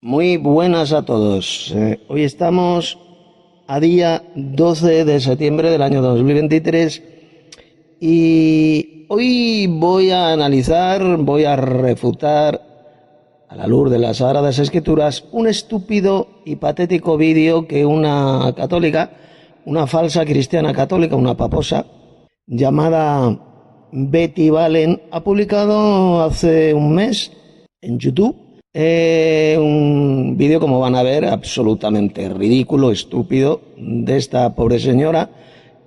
Muy buenas a todos. Hoy estamos a día 12 de septiembre del año 2023 y hoy voy a analizar, voy a refutar a la luz de las Sagradas Escrituras un estúpido y patético vídeo que una católica, una falsa cristiana católica, una paposa llamada Betty Valen ha publicado hace un mes en YouTube. Un vídeo, como van a ver, absolutamente ridículo, estúpido, de esta pobre señora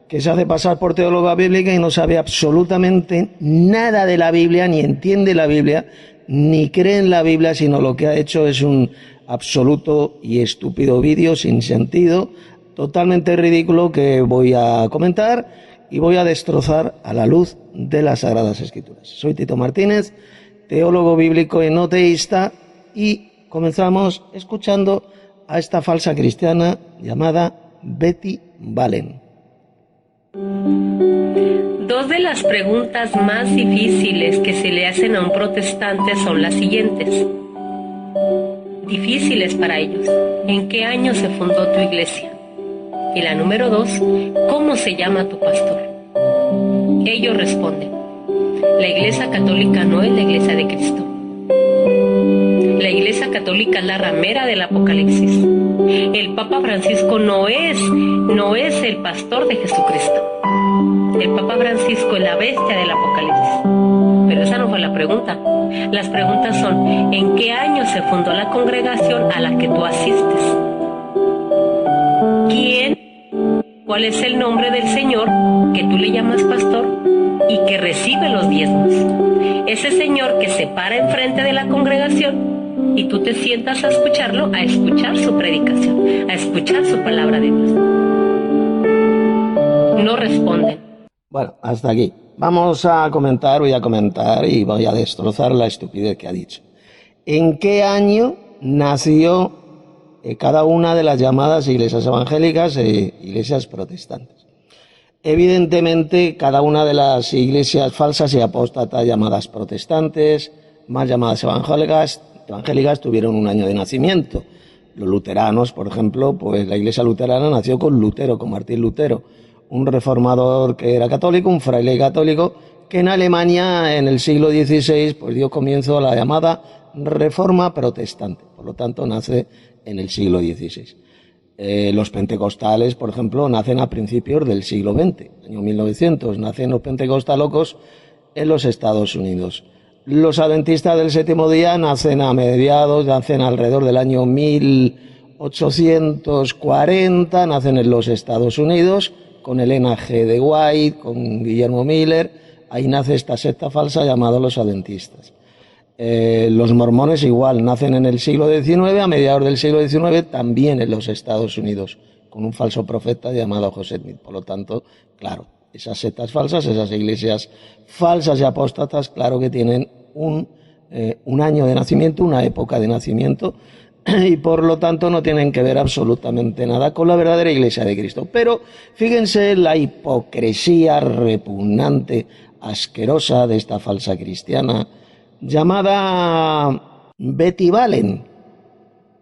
que se hace pasar por teóloga bíblica y no sabe absolutamente nada de la Biblia, ni entiende la Biblia, ni cree en la Biblia, sino lo que ha hecho es un absoluto y estúpido vídeo sin sentido, totalmente ridículo, que voy a comentar y voy a destrozar a la luz de las Sagradas Escrituras. Soy Tito Martínez, teólogo bíblico y no teísta, y comenzamos escuchando a esta falsa cristiana llamada Betty Valen. Dos de las preguntas más difíciles que se le hacen a un protestante son las siguientes. Difíciles para ellos. ¿En qué año se fundó tu iglesia? Y la número 2, ¿cómo se llama tu pastor? Ellos responden, la Iglesia Católica no es la Iglesia de Cristo. La Iglesia Católica es la ramera del Apocalipsis. El Papa Francisco no es el pastor de Jesucristo. El Papa Francisco es la bestia del Apocalipsis. Pero esa no fue la pregunta. Las preguntas son, ¿en qué año se fundó la congregación a la que tú asistes? ¿Quién? ¿Cuál es el nombre del Señor que tú le llamas pastor y que recibe los diezmos? Ese Señor que se para enfrente de la congregación y tú te sientas a escucharlo, a escuchar su predicación, a escuchar su palabra de Dios. No responden. Bueno, hasta aquí. Vamos a comentar, voy a destrozar la estupidez que ha dicho. ¿En qué año nació cada una de las llamadas iglesias evangélicas e iglesias protestantes? Evidentemente, cada una de las iglesias falsas y apóstatas llamadas protestantes, más llamadas evangélicas, tuvieron un año de nacimiento. Los luteranos, por ejemplo, pues la iglesia luterana nació con Lutero, con Martín Lutero, un reformador que era católico, un fraile católico, que en Alemania en el siglo XVI pues dio comienzo a la llamada Reforma Protestante. Por lo tanto, nace en el siglo XVI. Los pentecostales, por ejemplo, nacen a principios del siglo XX, año 1900, nacen los pentecostalocos en los Estados Unidos. Los adventistas del séptimo día nacen alrededor del año 1840, nacen en los Estados Unidos, con Elena G. de White, con Guillermo Miller. Ahí nace esta secta falsa llamada los adventistas. Los mormones igual, nacen en el siglo XIX, a mediados del siglo XIX, también en los Estados Unidos, con un falso profeta llamado José Smith. Por lo tanto, claro, esas sectas falsas, esas iglesias falsas y apóstatas, claro que tienen un año de nacimiento, una época de nacimiento, y por lo tanto no tienen que ver absolutamente nada con la verdadera Iglesia de Cristo. Pero fíjense la hipocresía repugnante, asquerosa de esta falsa cristiana llamada Betty Valen,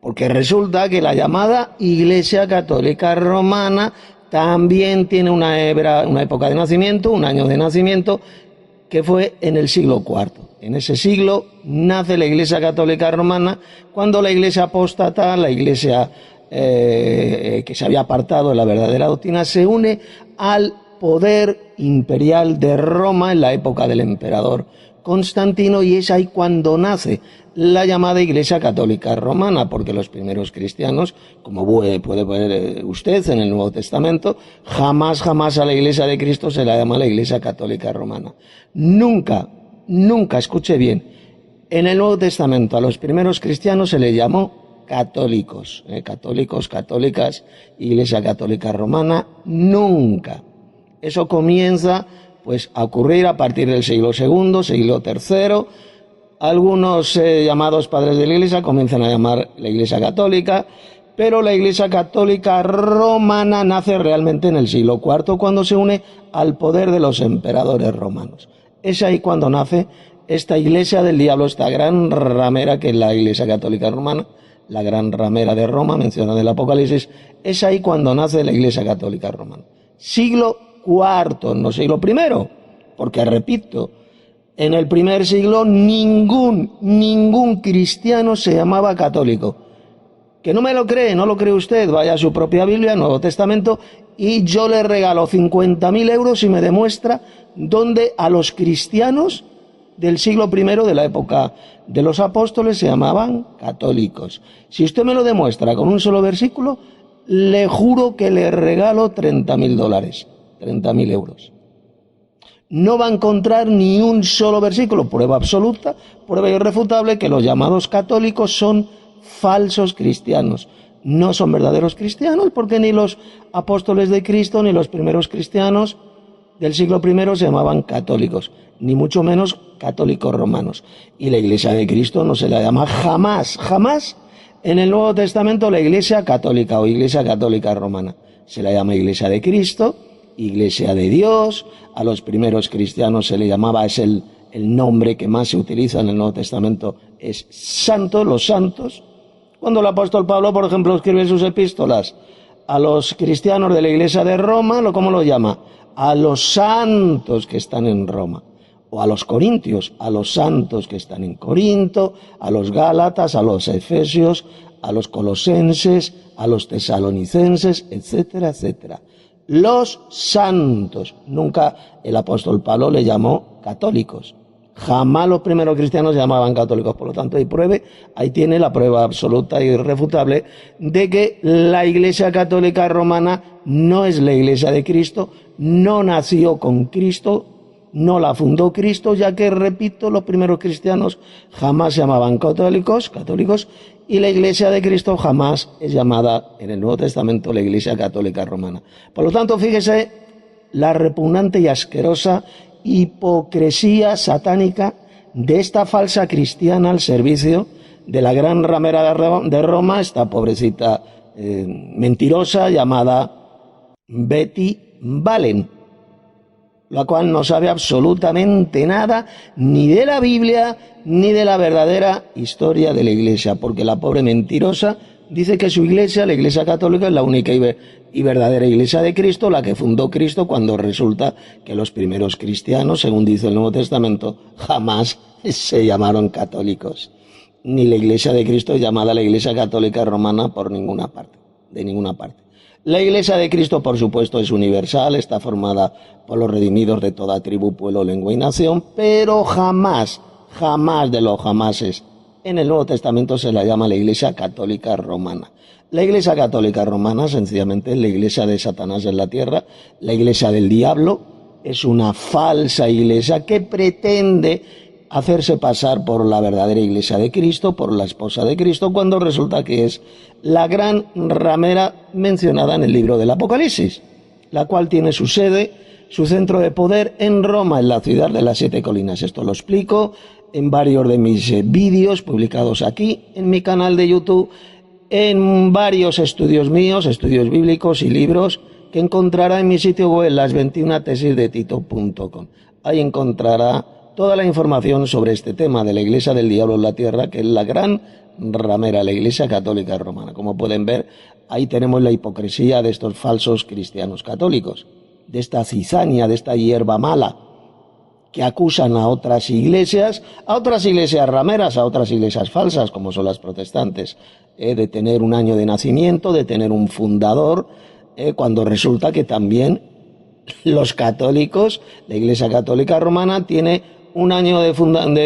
porque resulta que la llamada Iglesia Católica Romana también tiene una época de nacimiento, un año de nacimiento, que fue en el siglo IV. En ese siglo nace la Iglesia Católica Romana, cuando la Iglesia apóstata, la Iglesia que se había apartado de la verdadera doctrina, se une al poder imperial de Roma en la época del emperador Constantino, y es ahí cuando nace la llamada Iglesia Católica Romana, porque los primeros cristianos, como puede ver usted en el Nuevo Testamento, jamás a la Iglesia de Cristo se la llama la Iglesia Católica Romana. Nunca, escuche bien, en el Nuevo Testamento a los primeros cristianos se les llamó católicos, católicas, Iglesia Católica Romana, nunca. Eso comienza pues a ocurrir a partir del siglo II, siglo III. Algunos llamados padres de la Iglesia comienzan a llamar la Iglesia Católica, pero la Iglesia Católica Romana nace realmente en el siglo IV, cuando se une al poder de los emperadores romanos. Es ahí cuando nace esta Iglesia del diablo, esta gran ramera que es la Iglesia Católica Romana, la gran ramera de Roma, mencionada en el Apocalipsis, es ahí cuando nace la Iglesia Católica Romana. Siglo IV, no siglo I, porque repito, en el primer siglo ningún cristiano se llamaba católico. Que no me lo cree, no lo cree usted, vaya a su propia Biblia, Nuevo Testamento, y yo le regalo 50.000 euros y me demuestra dónde a los cristianos del siglo I, de la época de los apóstoles, se llamaban católicos. Si usted me lo demuestra con un solo versículo, le juro que le regalo $30.000, 30.000 euros. No va a encontrar ni un solo versículo, prueba absoluta, prueba irrefutable, que los llamados católicos son falsos cristianos. No son verdaderos cristianos porque ni los apóstoles de Cristo ni los primeros cristianos del siglo I se llamaban católicos, ni mucho menos católicos romanos. Y la Iglesia de Cristo no se la llama jamás en el Nuevo Testamento la Iglesia Católica o Iglesia Católica Romana. Se la llama Iglesia de Cristo, Iglesia de Dios. A los primeros cristianos se le llamaba, es el nombre que más se utiliza en el Nuevo Testamento, es santo, los santos. Cuando el apóstol Pablo, por ejemplo, escribe sus epístolas a los cristianos de la Iglesia de Roma, ¿cómo lo llama? A los santos que están en Roma. O a los corintios, a los santos que están en Corinto, a los gálatas, a los efesios, a los colosenses, a los tesalonicenses, etcétera, etcétera. Los santos. Nunca el apóstol Pablo le llamó católicos. Jamás los primeros cristianos se llamaban católicos. Por lo tanto, ahí tiene la prueba absoluta e irrefutable de que la Iglesia Católica Romana no es la Iglesia de Cristo, no nació con Cristo, no la fundó Cristo, ya que, repito, los primeros cristianos jamás se llamaban católicos, y la Iglesia de Cristo jamás es llamada en el Nuevo Testamento la Iglesia Católica Romana. Por lo tanto, fíjese la repugnante y asquerosa hipocresía satánica de esta falsa cristiana al servicio de la gran ramera de Roma, esta pobrecita mentirosa llamada Betty Valen, la cual no sabe absolutamente nada ni de la Biblia ni de la verdadera historia de la Iglesia, porque la pobre mentirosa dice que su Iglesia, la Iglesia Católica, es la única y verdadera Iglesia de Cristo, la que fundó Cristo, cuando resulta que los primeros cristianos, según dice el Nuevo Testamento, jamás se llamaron católicos. Ni la Iglesia de Cristo es llamada la Iglesia Católica Romana por ninguna parte, de ninguna parte. La Iglesia de Cristo, por supuesto, es universal, está formada por los redimidos de toda tribu, pueblo, lengua y nación, pero jamás de los jamases, en el Nuevo Testamento se la llama la Iglesia Católica Romana. La Iglesia Católica Romana, sencillamente, es la Iglesia de Satanás en la tierra, la Iglesia del diablo, es una falsa iglesia que pretende hacerse pasar por la verdadera Iglesia de Cristo, por la esposa de Cristo, cuando resulta que es la gran ramera mencionada en el libro del Apocalipsis, la cual tiene su sede, su centro de poder en Roma, en la ciudad de las 7 colinas. Esto lo explico en varios de mis vídeos publicados aquí en mi canal de YouTube, en varios estudios míos, estudios bíblicos y libros que encontrará en mi sitio web, las21tesisdetito.com. Ahí encontrará toda la información sobre este tema de la Iglesia del diablo en la tierra, que es la gran ramera, la Iglesia Católica Romana. Como pueden ver, ahí tenemos la hipocresía de estos falsos cristianos católicos, de esta cizaña, de esta hierba mala, que acusan a otras iglesias rameras, a otras iglesias falsas, como son las protestantes, de tener un año de nacimiento, de tener un fundador, cuando resulta que también los católicos, la Iglesia Católica Romana, tiene un año de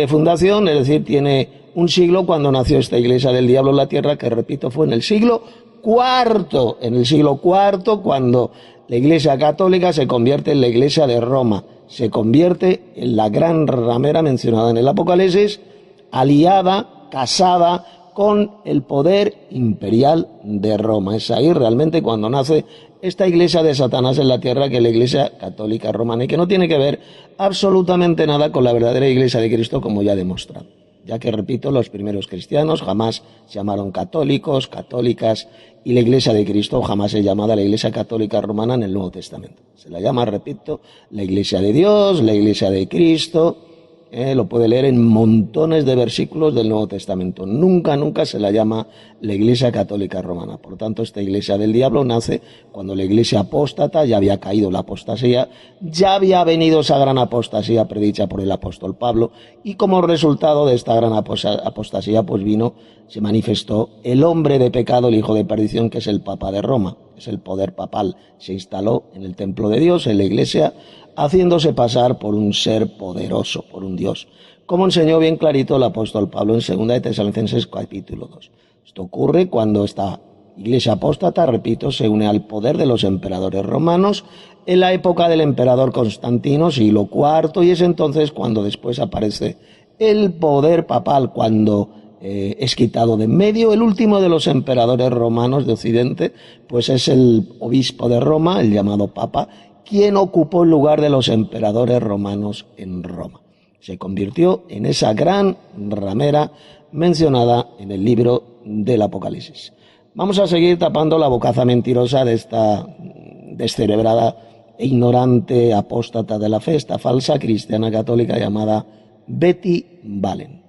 fundación, es decir, tiene un siglo cuando nació esta Iglesia del diablo en la tierra, que repito, fue en el siglo IV, cuando la Iglesia Católica se convierte en la Iglesia de Roma, se convierte en la gran ramera mencionada en el Apocalipsis, aliada, casada con el poder imperial de Roma. Es ahí realmente cuando nace esta iglesia de Satanás en la tierra, que es la Iglesia Católica Romana, y que no tiene que ver absolutamente nada con la verdadera Iglesia de Cristo, como ya he demostrado. Ya que, repito, los primeros cristianos jamás se llamaron católicos, católicas, y la Iglesia de Cristo jamás es llamada la Iglesia Católica Romana en el Nuevo Testamento. Se la llama, repito, la Iglesia de Dios, la Iglesia de Cristo, lo puede leer en montones de versículos del Nuevo Testamento. Nunca, nunca se la llama la Iglesia Católica Romana. Por tanto, esta Iglesia del diablo nace cuando la Iglesia apóstata, ya había caído la apostasía, ya había venido esa gran apostasía predicha por el apóstol Pablo, y como resultado de esta gran apostasía, pues se manifestó el hombre de pecado, el hijo de perdición, que es el Papa de Roma, es el poder papal. Se instaló en el templo de Dios, en la Iglesia, haciéndose pasar por un ser poderoso, por un Dios, como enseñó bien clarito el apóstol Pablo en 2 de Tesalonicenses capítulo 2. Esto ocurre cuando esta Iglesia apóstata, repito, se une al poder de los emperadores romanos en la época del emperador Constantino, siglo IV, y es entonces cuando después aparece el poder papal, cuando es quitado de en medio. El último de los emperadores romanos de Occidente, pues es el obispo de Roma, el llamado Papa, quien ocupó el lugar de los emperadores romanos en Roma. Se convirtió en esa gran ramera mencionada en el libro del Apocalipsis. Vamos a seguir tapando la bocaza mentirosa de esta descerebrada e ignorante apóstata de la fe, esta falsa cristiana católica llamada Betty Valen.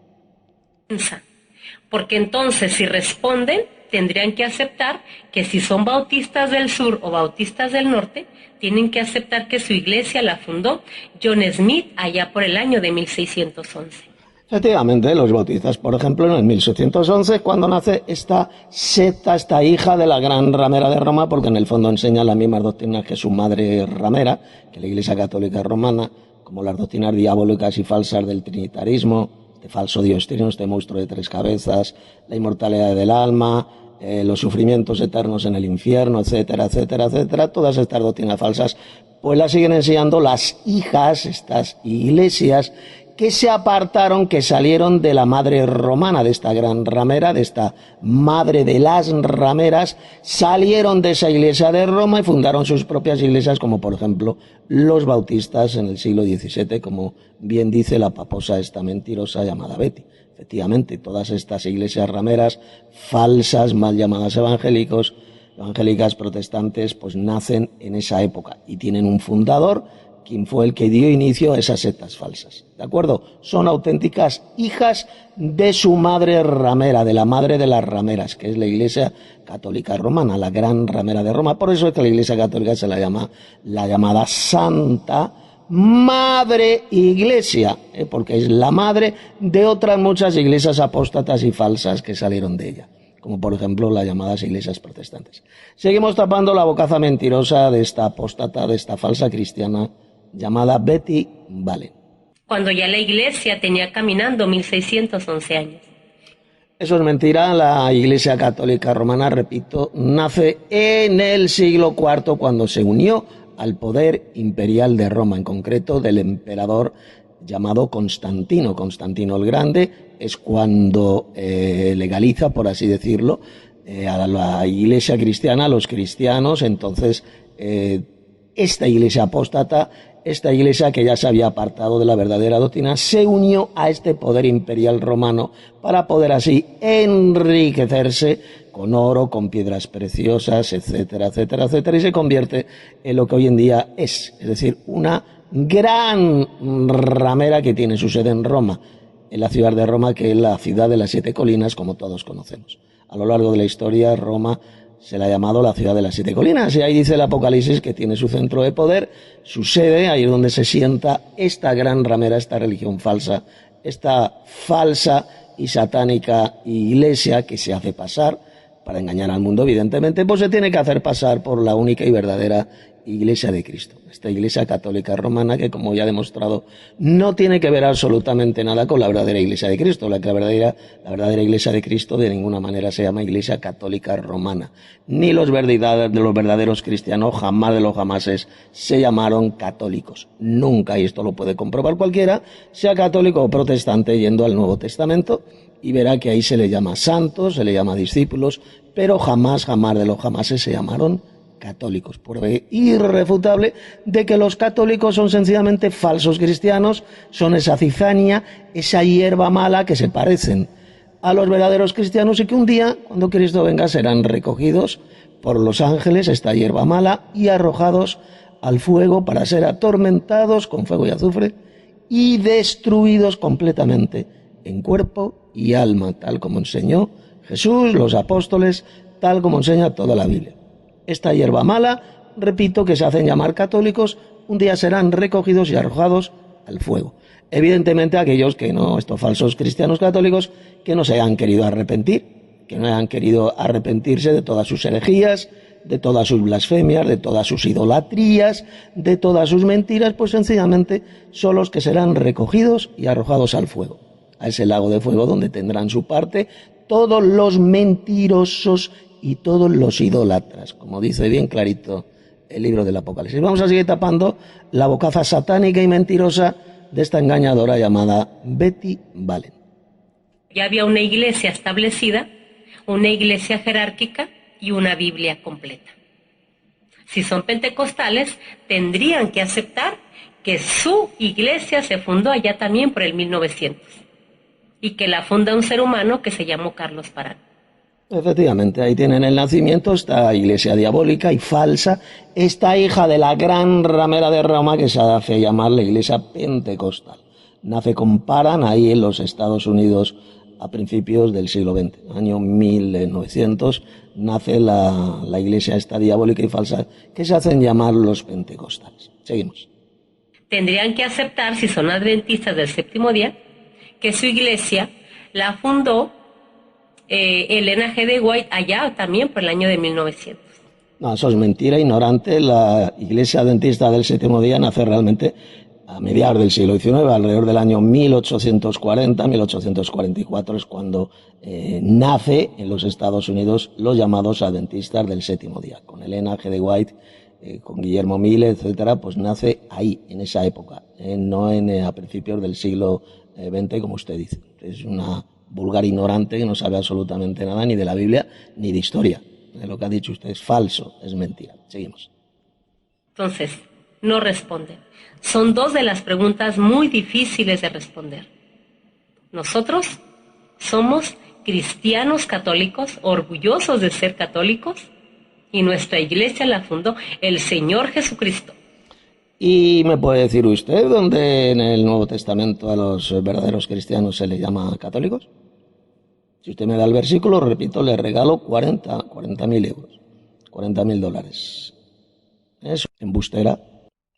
Porque entonces, si responden, tendrían que aceptar que si son bautistas del sur o bautistas del norte, tienen que aceptar que su iglesia la fundó John Smith allá por el año de 1611. Efectivamente, los bautistas, por ejemplo, en el 1611, cuando nace esta secta, esta hija de la gran ramera de Roma, porque en el fondo enseña las mismas doctrinas que su madre ramera, que la Iglesia Católica Romana, como las doctrinas diabólicas y falsas del trinitarismo, este falso Dios trino, este monstruo de 3 cabezas, la inmortalidad del alma, los sufrimientos eternos en el infierno, etcétera, etcétera, etcétera. Todas estas doctrinas falsas, pues las siguen enseñando las hijas, estas iglesias, que se apartaron, que salieron de la madre romana, de esta gran ramera, de esta madre de las rameras, salieron de esa iglesia de Roma y fundaron sus propias iglesias, como por ejemplo los bautistas en el siglo XVII, como bien dice la paposa esta mentirosa llamada Betty. Efectivamente, todas estas iglesias rameras falsas, mal llamadas evangélicas protestantes, pues nacen en esa época y tienen un fundador, quien fue el que dio inicio a esas sectas falsas. ¿De acuerdo? Son auténticas hijas de su madre ramera, de la madre de las rameras, que es la Iglesia Católica Romana, la gran ramera de Roma. Por eso es que la Iglesia Católica se la llama la llamada Santa Madre Iglesia, porque es la madre de otras muchas iglesias apóstatas y falsas que salieron de ella, como por ejemplo las llamadas iglesias protestantes. Seguimos tapando la bocaza mentirosa de esta apóstata, de esta falsa cristiana llamada Betty Valen. Cuando ya la iglesia tenía caminando 1611 años. Eso es mentira. La Iglesia Católica Romana, repito, nace en el siglo IV, cuando se unió al poder imperial de Roma, en concreto del emperador llamado Constantino. Constantino el Grande es cuando legaliza, por así decirlo, a la iglesia cristiana, a los cristianos. Entonces, esta iglesia apóstata, esta iglesia que ya se había apartado de la verdadera doctrina, se unió a este poder imperial romano para poder así enriquecerse con oro, con piedras preciosas, etcétera, etcétera, etcétera, y se convierte en lo que hoy en día es decir, una gran ramera que tiene su sede en Roma, en la ciudad de Roma, que es la ciudad de las 7 colinas, como todos conocemos. A lo largo de la historia, Roma se le ha llamado la ciudad de las 7 colinas, y ahí dice el Apocalipsis que tiene su centro de poder, su sede, ahí es donde se sienta esta gran ramera, esta religión falsa, esta falsa y satánica iglesia que se hace pasar, para engañar al mundo evidentemente, pues se tiene que hacer pasar por la única y verdadera Iglesia de Cristo, esta Iglesia Católica Romana, que, como ya he demostrado, no tiene que ver absolutamente nada con la verdadera Iglesia de Cristo. La verdadera Iglesia de Cristo de ninguna manera se llama Iglesia Católica Romana. Ni los verdaderos cristianos, jamás de los jamases, se llamaron católicos. Nunca, y esto lo puede comprobar cualquiera, sea católico o protestante, yendo al Nuevo Testamento, y verá que ahí se le llama santos, se le llama discípulos, pero jamás de los jamases se llamaron católicos. Prueba irrefutable de que los católicos son sencillamente falsos cristianos, son esa cizaña, esa hierba mala que se parecen a los verdaderos cristianos, y que un día, cuando Cristo venga, serán recogidos por los ángeles, esta hierba mala, y arrojados al fuego para ser atormentados con fuego y azufre y destruidos completamente en cuerpo y alma, tal como enseñó Jesús, los apóstoles, tal como enseña toda la Biblia. Esta hierba mala, repito, que se hacen llamar católicos, un día serán recogidos y arrojados al fuego. Evidentemente aquellos que no, estos falsos cristianos católicos, que no se hayan querido arrepentir, que no hayan querido arrepentirse de todas sus herejías, de todas sus blasfemias, de todas sus idolatrías, de todas sus mentiras, pues sencillamente son los que serán recogidos y arrojados al fuego, a ese lago de fuego donde tendrán su parte todos los mentirosos y todos los idólatras, como dice bien clarito el libro del Apocalipsis. Vamos a seguir tapando la bocaza satánica y mentirosa de esta engañadora llamada Betty Valen. Ya había una iglesia establecida, una iglesia jerárquica y una Biblia completa. Si son pentecostales, tendrían que aceptar que su iglesia se fundó allá también por el 1900 y que la funda un ser humano que se llamó Carlos Parán. Efectivamente, ahí tienen el nacimiento, esta iglesia diabólica y falsa, esta hija de la gran ramera de Roma que se hace llamar la iglesia pentecostal. Nace con Parán ahí en los Estados Unidos a principios del siglo XX, año 1900, nace la iglesia esta diabólica y falsa que se hacen llamar los pentecostales. Seguimos. Tendrían que aceptar, si son adventistas del séptimo día, que su iglesia la fundó Elena G. de White allá también por el año de 1900. No, eso es mentira, ignorante. La iglesia adventista del séptimo día nace realmente a mediados del siglo XIX, alrededor del año 1840, 1844 es cuando nace en los Estados Unidos los llamados adventistas del séptimo día, con Elena G. de White, con Guillermo Mille, etcétera, pues nace ahí, en esa época, no a principios del siglo XX, como usted dice. Es una vulgar ignorante que no sabe absolutamente nada ni de la Biblia ni de historia. Lo que ha dicho usted es falso, es mentira. Seguimos. Entonces, no responden. Son dos de las preguntas muy difíciles de responder. Nosotros somos cristianos católicos, orgullosos de ser católicos, y nuestra iglesia la fundó el Señor Jesucristo. ¿Y me puede decir usted dónde en el Nuevo Testamento a los verdaderos cristianos se les llama católicos? Si usted me da el versículo, repito, le regalo 40.000 euros, $40.000. Eso, embustera.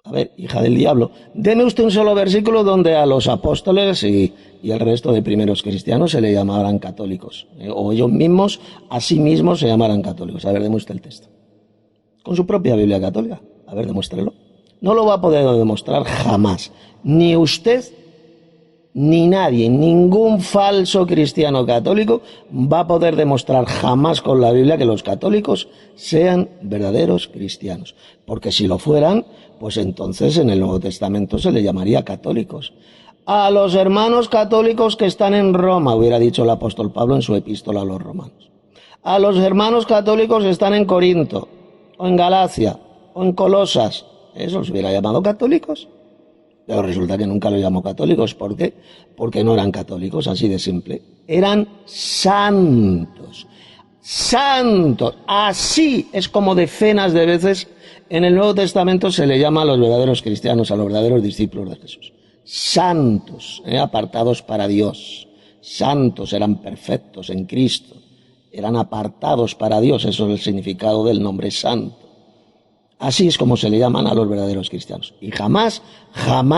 A ver, hija del diablo, deme usted un solo versículo donde a los apóstoles y el resto de primeros cristianos se le llamaran católicos, o ellos mismos, a sí mismos se llamaran católicos. A ver, deme usted el texto. Con su propia Biblia católica. A ver, demuéstrelo. No lo va a poder demostrar jamás. Ni usted, ni nadie, ningún falso cristiano católico va a poder demostrar jamás con la Biblia que los católicos sean verdaderos cristianos. Porque si lo fueran, pues entonces en el Nuevo Testamento se le llamaría católicos. A los hermanos católicos que están en Roma, hubiera dicho el apóstol Pablo en su epístola a los romanos. A los hermanos católicos que están en Corinto, o en Galacia, o en Colosas, eso los hubiera llamado católicos. Pero resulta que nunca los llamó católicos. ¿Por qué? Porque no eran católicos, así de simple. Eran santos. Santos. Así es como decenas de veces en el Nuevo Testamento se le llama a los verdaderos cristianos, a los verdaderos discípulos de Jesús. Santos, apartados para Dios. Santos, eran perfectos en Cristo. Eran apartados para Dios, eso es el significado del nombre santo. Así es como se le llaman a los verdaderos cristianos. Y jamás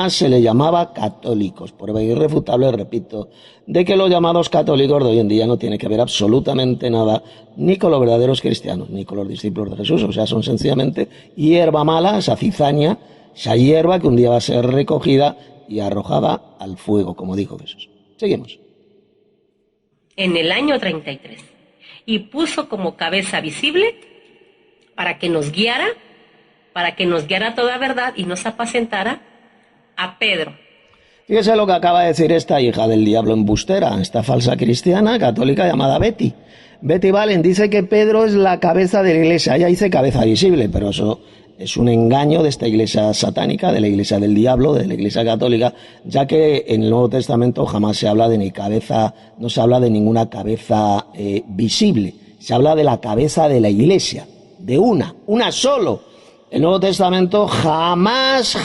se le llamaba católicos. Prueba irrefutable, repito, de que los llamados católicos de hoy en día no tiene que ver absolutamente nada ni con los verdaderos cristianos, ni con los discípulos de Jesús. O sea, son sencillamente hierba mala, esa cizaña, esa hierba que un día va a ser recogida y arrojada al fuego, como dijo Jesús. Seguimos. En el año 33. Y puso como cabeza visible para que nos guiara toda verdad y nos apacentara a Pedro. Fíjese lo que acaba de decir esta hija del diablo embustera, esta falsa cristiana católica llamada Betty. Betty Valen dice que Pedro es la cabeza de la iglesia. Ella dice cabeza visible, pero eso es un engaño de esta iglesia satánica, de la iglesia del diablo, de la iglesia católica, ya que en el Nuevo Testamento jamás se habla de ni cabeza, no se habla de ninguna cabeza visible. Se habla de la cabeza de la iglesia, de una solo. El Nuevo Testamento jamás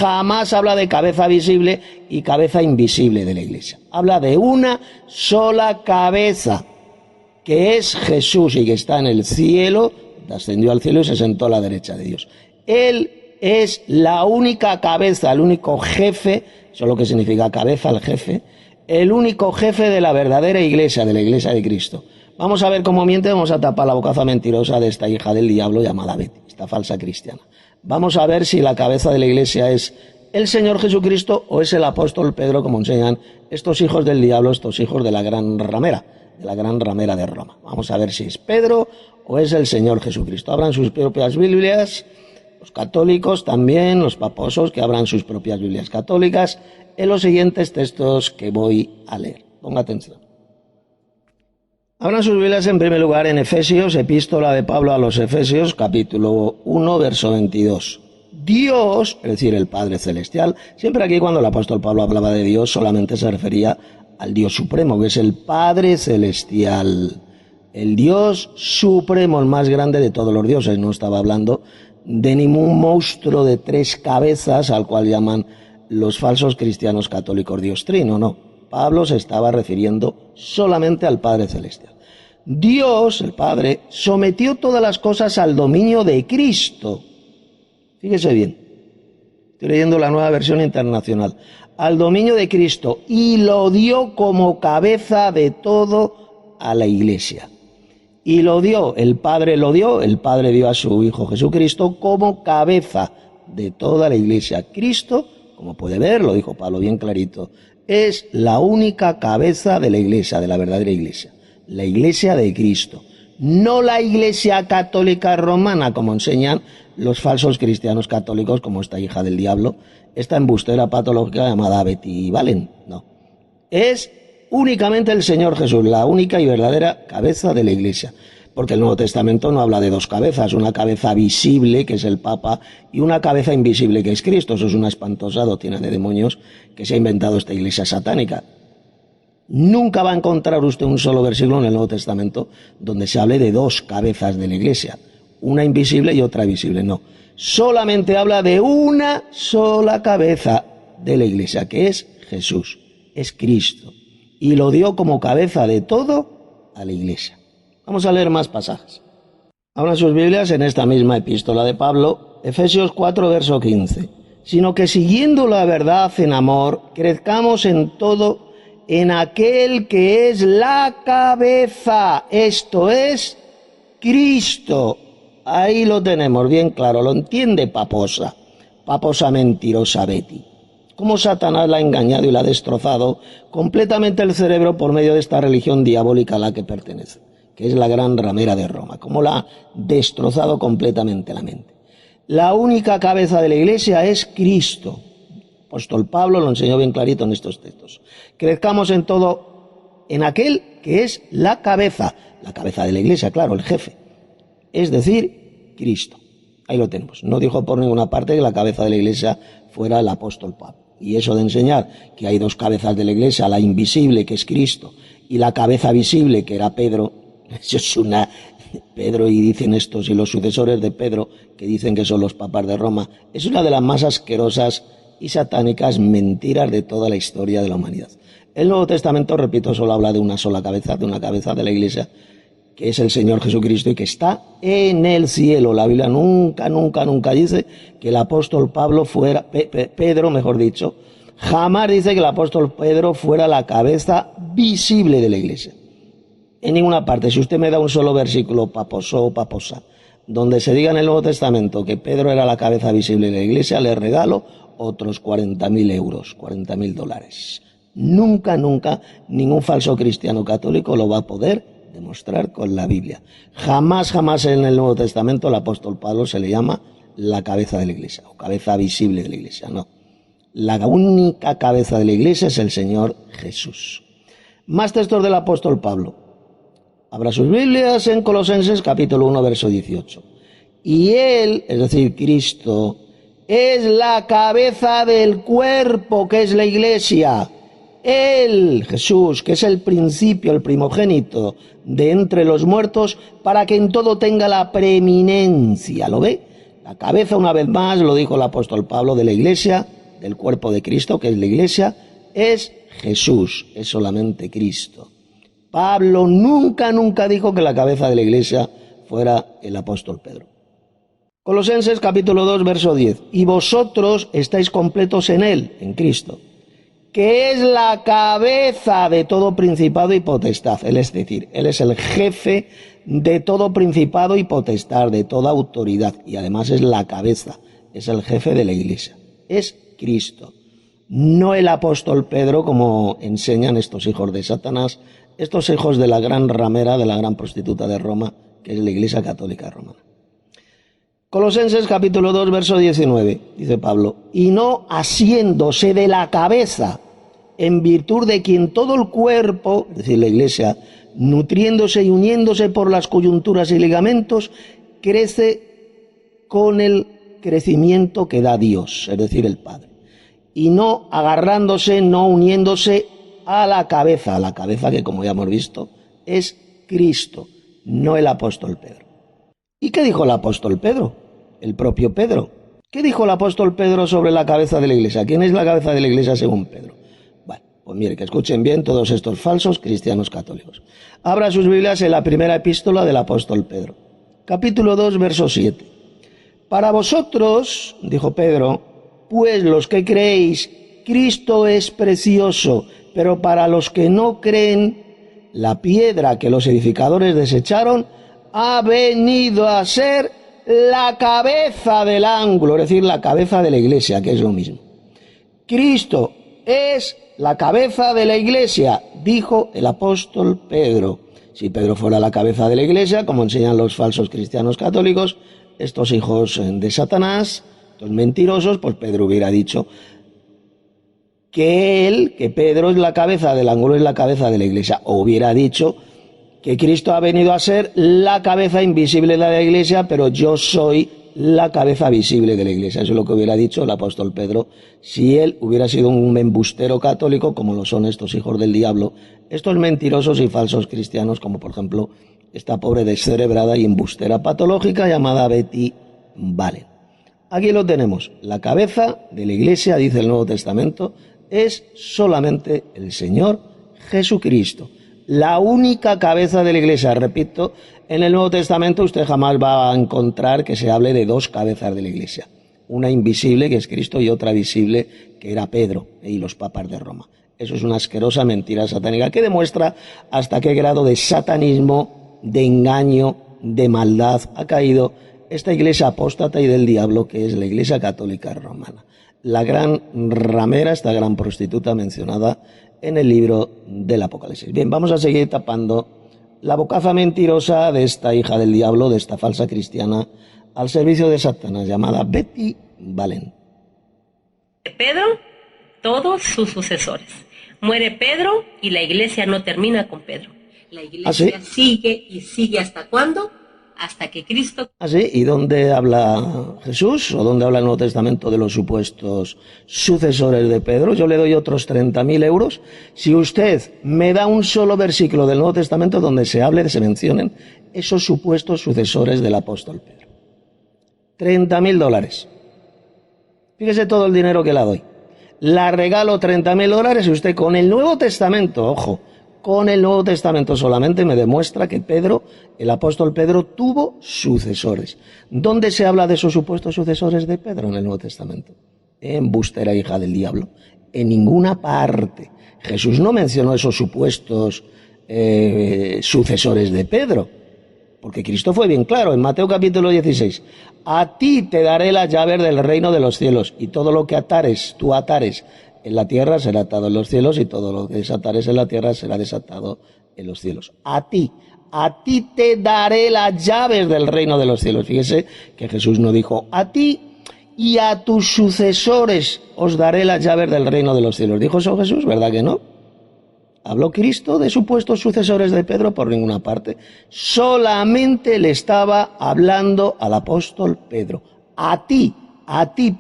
habla de cabeza visible y cabeza invisible de la Iglesia. Habla de una sola cabeza, que es Jesús y que está en el cielo, ascendió al cielo y se sentó a la derecha de Dios. Él es la única cabeza, el único jefe, eso es lo que significa cabeza, el jefe, el único jefe de la verdadera Iglesia, de la Iglesia de Cristo. Vamos a ver cómo miente, vamos a tapar la bocaza mentirosa de esta hija del diablo llamada Betty, esta falsa cristiana. Vamos a ver si la cabeza de la Iglesia es el Señor Jesucristo o es el apóstol Pedro, como enseñan estos hijos del diablo, estos hijos de la gran ramera de Roma. Vamos a ver si es Pedro o es el Señor Jesucristo. Abran sus propias Biblias, los católicos también, los paposos, que abran sus propias Biblias católicas en los siguientes textos que voy a leer. Ponga atención. Abran sus Biblias en primer lugar en Efesios, epístola de Pablo a los Efesios, capítulo 1, verso 22. Dios, es decir, el Padre Celestial, siempre aquí cuando el apóstol Pablo hablaba de Dios solamente se refería al Dios Supremo, que es el Padre Celestial, el Dios Supremo, el más grande de todos los dioses. No estaba hablando de ningún monstruo de tres cabezas al cual llaman los falsos cristianos católicos Dios Trino, no. Pablo se estaba refiriendo solamente al Padre Celestial. Dios, el Padre, sometió todas las cosas al dominio de Cristo. Fíjese bien, estoy leyendo la Nueva Versión Internacional. Al dominio de Cristo, y lo dio como cabeza de todo a la Iglesia. Y lo dio, el Padre dio a su Hijo Jesucristo como cabeza de toda la Iglesia. Cristo, como puede ver, lo dijo Pablo bien clarito, es la única cabeza de la Iglesia, de la verdadera Iglesia. La Iglesia de Cristo. No la Iglesia católica romana, como enseñan los falsos cristianos católicos, como esta hija del diablo, esta embustera patológica llamada Betty Valen. No. Es únicamente el Señor Jesús, la única y verdadera cabeza de la Iglesia. Porque el Nuevo Testamento no habla de dos cabezas, una cabeza visible, que es el Papa, y una cabeza invisible, que es Cristo. Eso es una espantosa doctrina de demonios que se ha inventado esta Iglesia satánica. Nunca va a encontrar usted un solo versículo en el Nuevo Testamento donde se hable de dos cabezas de la Iglesia, una invisible y otra visible, no. Solamente habla de una sola cabeza de la Iglesia, que es Jesús, es Cristo, y lo dio como cabeza de todo a la Iglesia. Vamos a leer más pasajes. Abran sus Biblias en esta misma epístola de Pablo, Efesios 4, verso 15. Sino que siguiendo la verdad en amor, crezcamos en todo en aquel que es la cabeza, esto es Cristo. Ahí lo tenemos bien claro, lo entiende paposa mentirosa Betty. Cómo Satanás la ha engañado y la ha destrozado completamente el cerebro por medio de esta religión diabólica a la que pertenece, que es la gran ramera de Roma. Cómo la ha destrozado completamente la mente. La única cabeza de la Iglesia es Cristo. Apóstol Pablo lo enseñó bien clarito en estos textos. Crezcamos en todo en aquel que es la cabeza de la Iglesia, claro, el jefe, es decir, Cristo. Ahí lo tenemos. No dijo por ninguna parte que la cabeza de la Iglesia fuera el apóstol Pablo. Y eso de enseñar que hay dos cabezas de la Iglesia, la invisible, que es Cristo, y la cabeza visible, que era Pedro, eso es una... Pedro, y dicen estos y los sucesores de Pedro, que dicen que son los papas de Roma, es una de las más asquerosas y satánicas mentiras de toda la historia de la humanidad. El Nuevo Testamento, repito, solo habla de una sola cabeza, de una cabeza de la Iglesia, que es el Señor Jesucristo y que está en el cielo. La Biblia nunca dice que el apóstol Pablo fuera, Pedro, mejor dicho, jamás dice que el apóstol Pedro fuera la cabeza visible de la Iglesia. En ninguna parte. Si usted me da un solo versículo, paposo o paposa, donde se diga en el Nuevo Testamento que Pedro era la cabeza visible de la Iglesia, le regalo otros 40.000 euros, $40.000. Nunca, ningún falso cristiano católico lo va a poder demostrar con la Biblia. Jamás en el Nuevo Testamento el apóstol Pablo se le llama la cabeza de la Iglesia, o cabeza visible de la Iglesia, no. La única cabeza de la Iglesia es el Señor Jesús. Más textos del apóstol Pablo. Abra sus Biblias en Colosenses capítulo 1, verso 18. Y Él, es decir, Cristo, es la cabeza del cuerpo, que es la Iglesia. Él, Jesús, que es el principio, el primogénito de entre los muertos, para que en todo tenga la preeminencia. ¿Lo ve? La cabeza, una vez más, lo dijo el apóstol Pablo, de la iglesia, del cuerpo de Cristo, que es la iglesia, es Jesús, es solamente Cristo. Pablo nunca dijo que la cabeza de la iglesia fuera el apóstol Pedro. Colosenses capítulo 2, verso 10. Y vosotros estáis completos en él, en Cristo, que es la cabeza de todo principado y potestad. Él es decir, él es el jefe de todo principado y potestad, de toda autoridad. Y además es la cabeza, es el jefe de la iglesia. Es Cristo. No el apóstol Pedro, como enseñan estos hijos de Satanás, estos hijos de la gran ramera, de la gran prostituta de Roma, que es la Iglesia Católica Romana. Colosenses capítulo 2, verso 19, dice Pablo, y no asiéndose de la cabeza, en virtud de quien todo el cuerpo, es decir, la iglesia, nutriéndose y uniéndose por las coyunturas y ligamentos, crece con el crecimiento que da Dios, es decir, el Padre. Y no agarrándose, no uniéndose a la cabeza que, como ya hemos visto, es Cristo, no el apóstol Pedro. ¿Y qué dijo el apóstol Pedro? El propio Pedro. ¿Qué dijo el apóstol Pedro sobre la cabeza de la iglesia? ¿Quién es la cabeza de la iglesia según Pedro? Bueno, pues mire, que escuchen bien todos estos falsos cristianos católicos. Abra sus Biblias en la primera epístola del apóstol Pedro. Capítulo 2, verso 7. Para vosotros, dijo Pedro, pues los que creéis, Cristo es precioso, pero para los que no creen, la piedra que los edificadores desecharon ha venido a ser la cabeza del ángulo, es decir, la cabeza de la iglesia, que es lo mismo. Cristo es la cabeza de la iglesia, dijo el apóstol Pedro. Si Pedro fuera la cabeza de la iglesia, como enseñan los falsos cristianos católicos, estos hijos de Satanás, estos mentirosos, pues Pedro hubiera dicho que Pedro es la cabeza del ángulo, es la cabeza de la iglesia, o hubiera dicho que Cristo ha venido a ser la cabeza invisible de la iglesia, pero yo soy la cabeza visible de la iglesia. Eso es lo que hubiera dicho el apóstol Pedro si él hubiera sido un embustero católico, como lo son estos hijos del diablo, estos mentirosos y falsos cristianos, como por ejemplo esta pobre descerebrada y embustera patológica llamada Betty Valen. Aquí lo tenemos. La cabeza de la iglesia, dice el Nuevo Testamento, es solamente el Señor Jesucristo. La única cabeza de la iglesia, repito, en el Nuevo Testamento usted jamás va a encontrar que se hable de dos cabezas de la iglesia. Una invisible, que es Cristo, y otra visible, que era Pedro y los papas de Roma. Eso es una asquerosa mentira satánica que demuestra hasta qué grado de satanismo, de engaño, de maldad ha caído esta iglesia apóstata y del diablo, que es la Iglesia Católica Romana. La gran ramera, esta gran prostituta mencionada en el libro del Apocalipsis. Bien, vamos a seguir tapando la bocaza mentirosa de esta hija del diablo, de esta falsa cristiana, al servicio de Satanás, llamada Betty Valen. Pedro, todos sus sucesores. Muere Pedro y la iglesia no termina con Pedro. La iglesia sigue y sigue ¿hasta cuándo? Hasta que Cristo... ¿Así? ¿Y dónde habla Jesús o dónde habla el Nuevo Testamento de los supuestos sucesores de Pedro? Yo le doy otros 30.000 euros si usted me da un solo versículo del Nuevo Testamento donde se mencionen esos supuestos sucesores del apóstol Pedro. $30.000. Fíjese todo el dinero que la doy. La regalo $30.000 y usted con el Nuevo Testamento, ojo, con el Nuevo Testamento solamente me demuestra que Pedro, el apóstol Pedro, tuvo sucesores. ¿Dónde se habla de esos supuestos sucesores de Pedro en el Nuevo Testamento? Embustera, hija del diablo. En ninguna parte. Jesús no mencionó esos supuestos sucesores de Pedro. Porque Cristo fue bien claro en Mateo capítulo 16. A ti te daré las llaves del reino de los cielos, y todo lo que tú atares en la tierra será atado en los cielos, y todo lo que desatares en la tierra será desatado en los cielos. A ti te daré las llaves del reino de los cielos. Fíjese que Jesús no dijo a ti y a tus sucesores os daré las llaves del reino de los cielos. ¿Dijo eso Jesús? ¿Verdad que no? ¿Habló Cristo de supuestos sucesores de Pedro? Por ninguna parte. Solamente le estaba hablando al apóstol Pedro. A ti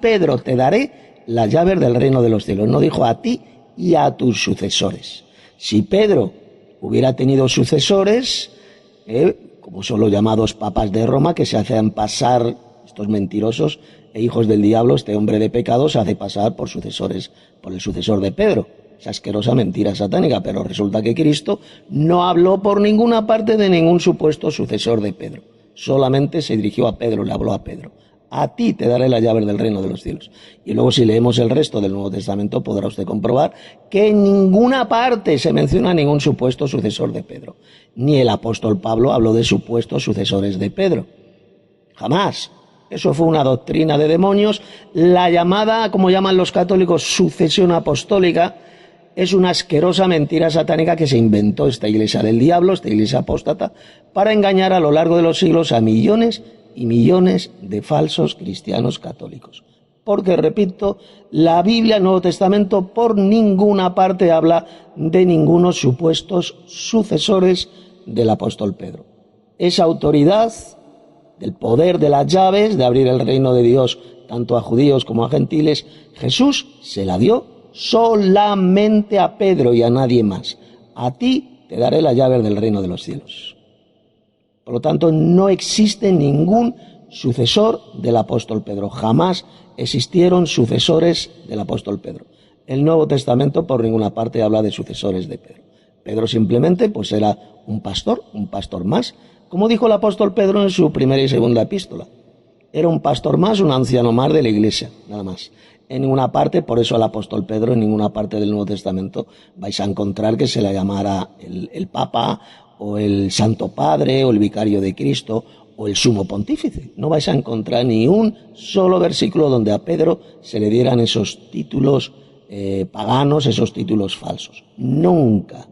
Pedro, te daré las llaves del reino de los cielos. No dijo a ti y a tus sucesores. Si Pedro hubiera tenido sucesores, como son los llamados papas de Roma, que se hacían pasar estos mentirosos e hijos del diablo, este hombre de pecado se hace pasar por el sucesor de Pedro. Esa asquerosa mentira satánica, pero resulta que Cristo no habló por ninguna parte de ningún supuesto sucesor de Pedro. Solamente se dirigió a Pedro, le habló a Pedro. A ti te daré las llaves del reino de los cielos. Y luego si leemos el resto del Nuevo Testamento podrá usted comprobar que en ninguna parte se menciona ningún supuesto sucesor de Pedro. Ni el apóstol Pablo habló de supuestos sucesores de Pedro. Jamás. Eso fue una doctrina de demonios. La llamada, como llaman los católicos, sucesión apostólica, es una asquerosa mentira satánica que se inventó esta iglesia del diablo, esta iglesia apóstata, para engañar a lo largo de los siglos a millones y millones de falsos cristianos católicos. Porque, repito, la Biblia, el Nuevo Testamento, por ninguna parte habla de ningunos supuestos sucesores del apóstol Pedro. Esa autoridad del poder de las llaves, de abrir el reino de Dios tanto a judíos como a gentiles, Jesús se la dio solamente a Pedro y a nadie más. A ti te daré las llaves del reino de los cielos. Por lo tanto, no existe ningún sucesor del apóstol Pedro. Jamás existieron sucesores del apóstol Pedro. El Nuevo Testamento por ninguna parte habla de sucesores de Pedro. Pedro simplemente pues era un pastor más, como dijo el apóstol Pedro en su primera y segunda epístola. Era un pastor más, un anciano más de la iglesia, nada más. En ninguna parte, por eso al apóstol Pedro, en ninguna parte del Nuevo Testamento vais a encontrar que se le llamara el Papa, o el Santo Padre, o el Vicario de Cristo, o el Sumo Pontífice. No vais a encontrar ni un solo versículo donde a Pedro se le dieran esos títulos paganos, esos títulos falsos. Nunca.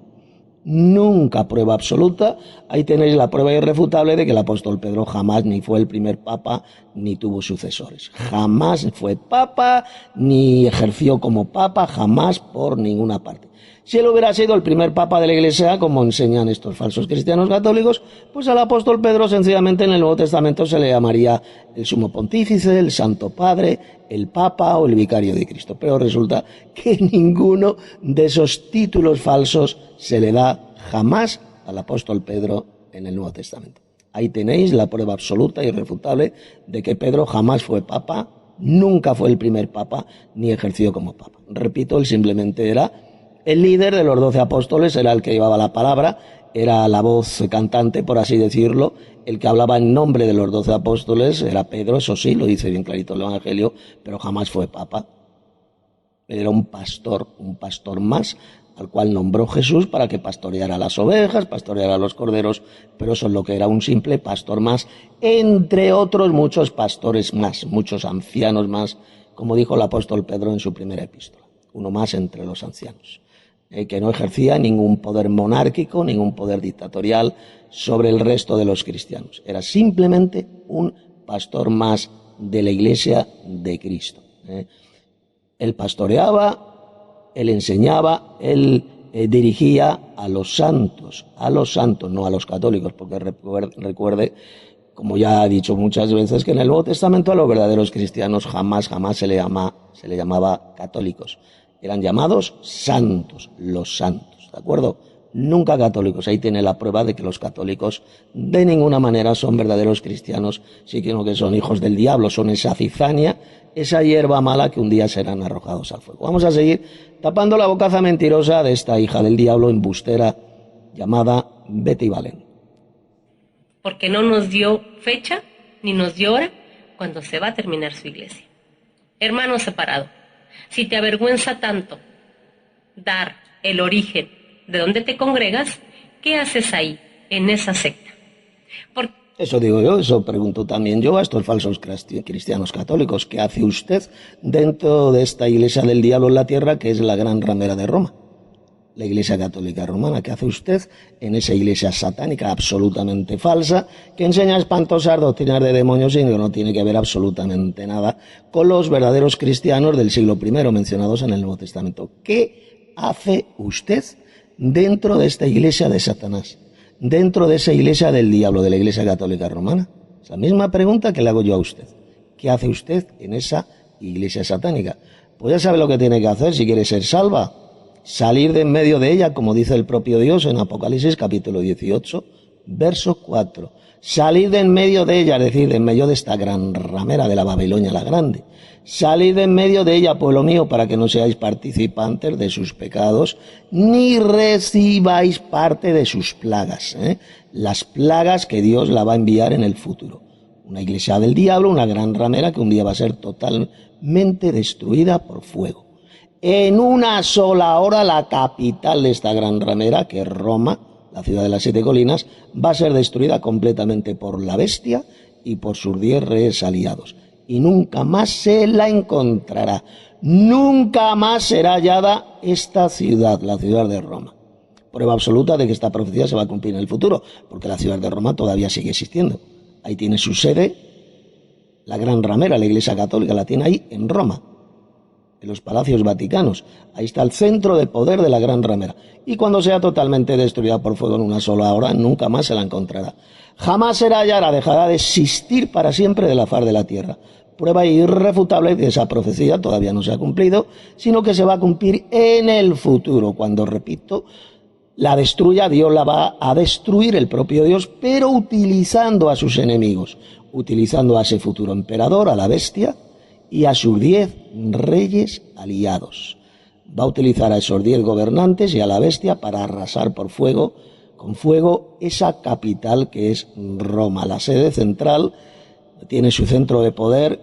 Nunca, prueba absoluta. Ahí tenéis la prueba irrefutable de que el apóstol Pedro jamás ni fue el primer papa ni tuvo sucesores. Jamás fue papa ni ejerció como papa, jamás por ninguna parte. Si él hubiera sido el primer papa de la iglesia, como enseñan estos falsos cristianos católicos, pues al apóstol Pedro sencillamente en el Nuevo Testamento se le llamaría el Sumo Pontífice, el Santo Padre, el Papa o el Vicario de Cristo. Pero resulta que ninguno de esos títulos falsos se le da jamás al apóstol Pedro en el Nuevo Testamento. Ahí tenéis la prueba absoluta e irrefutable de que Pedro jamás fue papa, nunca fue el primer papa, ni ejerció como papa. Repito, él simplemente era el líder de los 12 apóstoles, era el que llevaba la palabra, era la voz cantante, por así decirlo, el que hablaba en nombre de los 12 apóstoles era Pedro, eso sí, lo dice bien clarito el Evangelio, pero jamás fue papa. Era un pastor más, al cual nombró Jesús para que pastoreara las ovejas, pastoreara los corderos, pero eso es lo que era, un simple pastor más, entre otros muchos pastores más, muchos ancianos más, como dijo el apóstol Pedro en su primera epístola, uno más entre los ancianos. Que no ejercía ningún poder monárquico, ningún poder dictatorial sobre el resto de los cristianos. Era simplemente un pastor más de la iglesia de Cristo. Él pastoreaba, él enseñaba, él dirigía a los santos, no a los católicos, porque recuerde, como ya ha dicho muchas veces, que en el Nuevo Testamento a los verdaderos cristianos jamás se le llamaba católicos. Eran llamados santos, los santos, ¿de acuerdo? Nunca católicos. Ahí tiene la prueba de que los católicos de ninguna manera son verdaderos cristianos, sino que son hijos del diablo, son esa cizaña, esa hierba mala que un día serán arrojados al fuego. Vamos a seguir tapando la bocaza mentirosa de esta hija del diablo embustera llamada Betty Valen. Porque no nos dio fecha ni nos dio hora cuando se va a terminar su iglesia. Hermano separado, si te avergüenza tanto dar el origen de donde te congregas, ¿qué haces ahí, en esa secta? Eso digo yo, eso pregunto también yo a estos falsos cristianos católicos. ¿Qué hace usted dentro de esta iglesia del diablo en la tierra, que es la gran ramera de Roma? La iglesia católica romana. ¿Qué hace usted en esa iglesia satánica absolutamente falsa, que enseña espantosas doctrinas de demonios y que no tiene que ver absolutamente nada con los verdaderos cristianos del siglo I mencionados en el Nuevo Testamento? ¿Qué hace usted dentro de esta iglesia de Satanás? Dentro de esa iglesia del diablo, de la iglesia católica romana. Es la misma pregunta que le hago yo a usted. ¿Qué hace usted en esa iglesia satánica? Pues ya sabe lo que tiene que hacer si quiere ser salva. Salir de en medio de ella, como dice el propio Dios en Apocalipsis capítulo 18, verso 4. salid de en medio de ella, es decir, de en medio de esta gran ramera de la Babilonia la Grande. Salid de en medio de ella, pueblo mío, para que no seáis participantes de sus pecados, ni recibáis parte de sus plagas, las plagas que Dios la va a enviar en el futuro. Una iglesia del diablo, una gran ramera que un día va a ser totalmente destruida por fuego. En una sola hora la capital de esta gran ramera, que es Roma, la ciudad de las 7 colinas, va a ser destruida completamente por la bestia y por sus 10 reyes aliados. Y nunca más se la encontrará. Nunca más será hallada esta ciudad, la ciudad de Roma. Prueba absoluta de que esta profecía se va a cumplir en el futuro, porque la ciudad de Roma todavía sigue existiendo. Ahí tiene su sede la gran ramera, la Iglesia Católica, la tiene ahí en Roma, en los palacios vaticanos. Ahí está el centro de poder de la gran ramera. Y cuando sea totalmente destruida por fuego en una sola hora, nunca más se la encontrará. Jamás será hallada, dejará de existir para siempre de la faz de la tierra. Prueba irrefutable de que esa profecía todavía no se ha cumplido, sino que se va a cumplir en el futuro, cuando, repito, la destruya. Dios la va a destruir, el propio Dios, pero utilizando a sus enemigos, utilizando a ese futuro emperador, a la bestia, y a sus 10 reyes aliados. Va a utilizar a esos 10 gobernantes y a la bestia para arrasar por fuego, con fuego, esa capital que es Roma. La sede central tiene su centro de poder,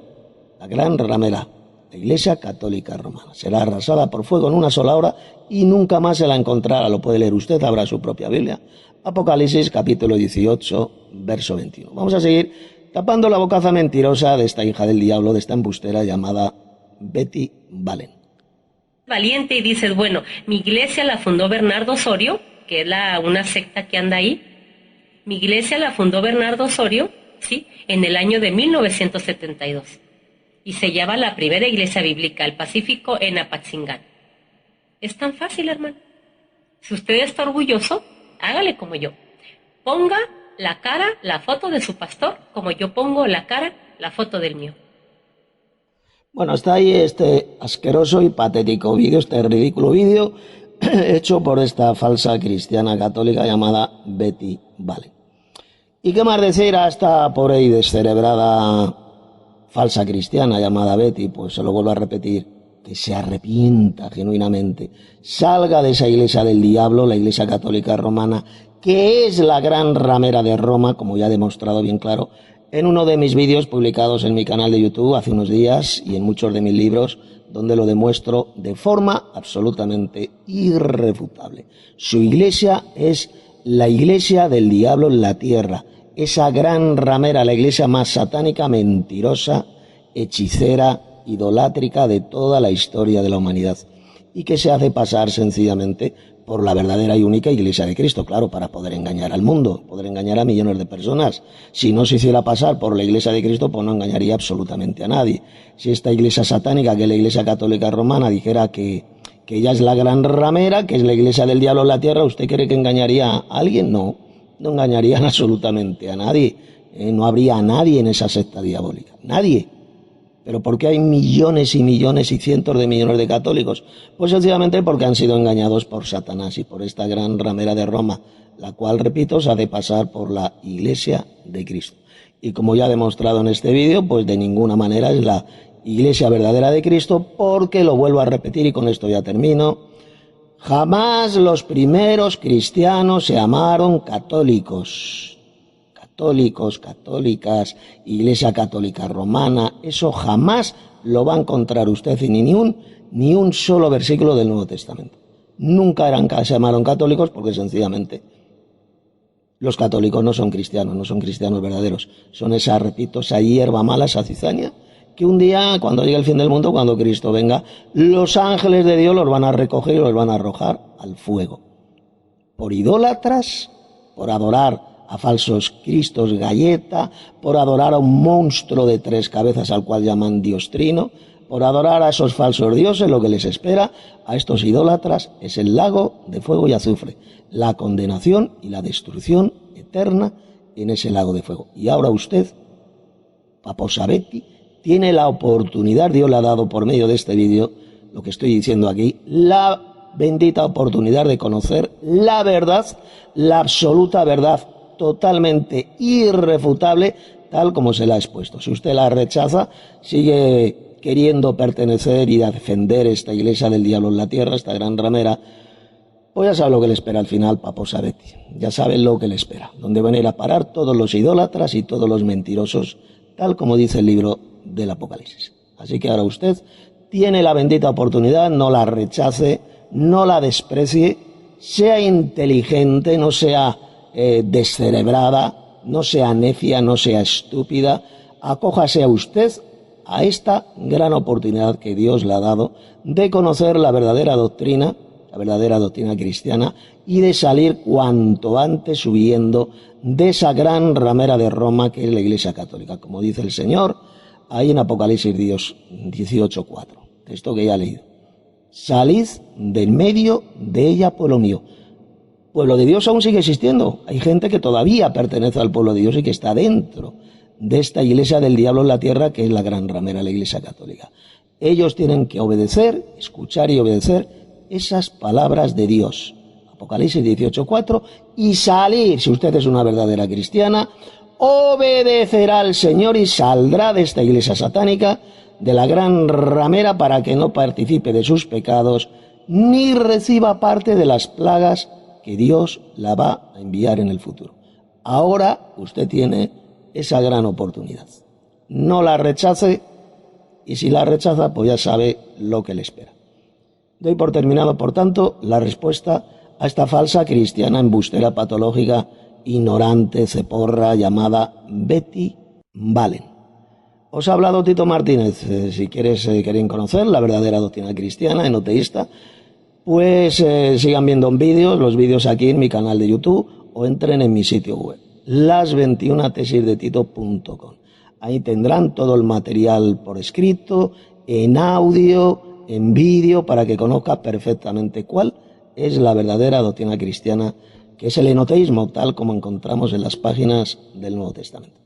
la gran ramera, la Iglesia Católica Romana. Será arrasada por fuego en una sola hora y nunca más se la encontrará. Lo puede leer usted, habrá su propia Biblia. Apocalipsis, capítulo 18, verso 21. Vamos a seguir tapando la bocaza mentirosa de esta hija del diablo, de esta embustera llamada Betty Valen. Valiente y dices, bueno, mi iglesia la fundó Bernardo Osorio, que es una secta que anda ahí. Mi iglesia la fundó Bernardo Osorio, ¿sí?, en el año de 1972. Y se llama la primera iglesia bíblica del Pacífico en Apatzingán. Es tan fácil, hermano. Si usted está orgulloso, hágale como yo. Ponga la cara, la foto de su pastor, como yo pongo la cara, la foto del mío. Bueno, está ahí este asqueroso y patético vídeo, este ridículo vídeo hecho por esta falsa cristiana católica llamada Betty Valen. ¿Y qué más decir a esta pobre y descerebrada falsa cristiana llamada Betty? Pues se lo vuelvo a repetir, que se arrepienta genuinamente, salga de esa iglesia del diablo, la Iglesia Católica Romana, que es la gran ramera de Roma, como ya he demostrado bien claro en uno de mis vídeos publicados en mi canal de YouTube hace unos días y en muchos de mis libros, donde lo demuestro de forma absolutamente irrefutable. Su iglesia es la iglesia del diablo en la tierra, esa gran ramera, la iglesia más satánica, mentirosa, hechicera, idolátrica de toda la historia de la humanidad, y que se hace pasar sencillamente por la verdadera y única Iglesia de Cristo, claro, para poder engañar al mundo, poder engañar a millones de personas. Si no se hiciera pasar por la Iglesia de Cristo, pues no engañaría absolutamente a nadie. Si esta Iglesia satánica, que es la Iglesia Católica Romana, dijera que ella es la gran ramera, que es la Iglesia del diablo en la tierra, ¿usted cree que engañaría a alguien? No, no engañarían absolutamente a nadie. No habría a nadie en esa secta diabólica, nadie. ¿Pero por qué hay millones y millones y cientos de millones de católicos? Pues sencillamente porque han sido engañados por Satanás y por esta gran ramera de Roma, la cual, repito, se ha de pasar por la Iglesia de Cristo. Y como ya he demostrado en este vídeo, pues de ninguna manera es la Iglesia verdadera de Cristo, porque, lo vuelvo a repetir y con esto ya termino, jamás los primeros cristianos se llamaron católicos. Católicos, católicas, Iglesia Católica Romana, eso jamás lo va a encontrar usted en ni un solo versículo del Nuevo Testamento. Nunca se llamaron católicos porque sencillamente los católicos no son cristianos verdaderos. Son esa, repito, esa hierba mala, esa cizaña, que un día, cuando llegue el fin del mundo, cuando Cristo venga, los ángeles de Dios los van a recoger y los van a arrojar al fuego. Por idólatras, por adorar a falsos cristos galleta, por adorar a un monstruo de 3 cabezas al cual llaman Dios Trino, por adorar a esos falsos dioses. Lo que les espera a estos idólatras es el lago de fuego y azufre, la condenación y la destrucción eterna en ese lago de fuego. Y ahora usted, Paposa Betty, tiene la oportunidad, Dios le ha dado por medio de este vídeo, lo que estoy diciendo aquí, la bendita oportunidad de conocer la verdad, la absoluta verdad, totalmente irrefutable, tal como se la ha expuesto. Si usted la rechaza, sigue queriendo pertenecer y defender esta iglesia del diablo en la tierra, esta gran ramera, pues ya sabe lo que le espera al final, Papo Sabetti. Ya sabe lo que le espera, donde van a ir a parar todos los idólatras y todos los mentirosos, tal como dice el libro del Apocalipsis. Así que ahora usted tiene la bendita oportunidad, no la rechace, no la desprecie, sea inteligente, no sea descerebrada, no sea necia, no sea estúpida, acójase a usted a esta gran oportunidad que Dios le ha dado de conocer la verdadera doctrina cristiana, y de salir cuanto antes huyendo de esa gran ramera de Roma que es la Iglesia Católica. Como dice el Señor ahí en Apocalipsis 18:4, texto que ya he leído. Salid del medio de ella, pueblo mío. Pueblo de Dios aún sigue existiendo. Hay gente que todavía pertenece al pueblo de Dios y que está dentro de esta iglesia del diablo en la tierra, que es la gran ramera, la Iglesia Católica. Ellos tienen que obedecer, escuchar y obedecer esas palabras de Dios. Apocalipsis 18:4, y salir, si usted es una verdadera cristiana, obedecerá al Señor y saldrá de esta iglesia satánica, de la gran ramera, para que no participe de sus pecados, ni reciba parte de las plagas que Dios la va a enviar en el futuro. Ahora usted tiene esa gran oportunidad. No la rechace, y si la rechaza, pues ya sabe lo que le espera. Doy por terminado, por tanto, la respuesta a esta falsa cristiana embustera patológica, ignorante, ceporra, llamada Betty Valen. Os ha hablado Tito Martínez. Si quieren conocer la verdadera doctrina cristiana, enoteísta, pues sigan viendo los vídeos aquí en mi canal de YouTube, o entren en mi sitio web, las21tesisdetito.com. Ahí tendrán todo el material por escrito, en audio, en vídeo, para que conozca perfectamente cuál es la verdadera doctrina cristiana, que es el enoteísmo, tal como encontramos en las páginas del Nuevo Testamento.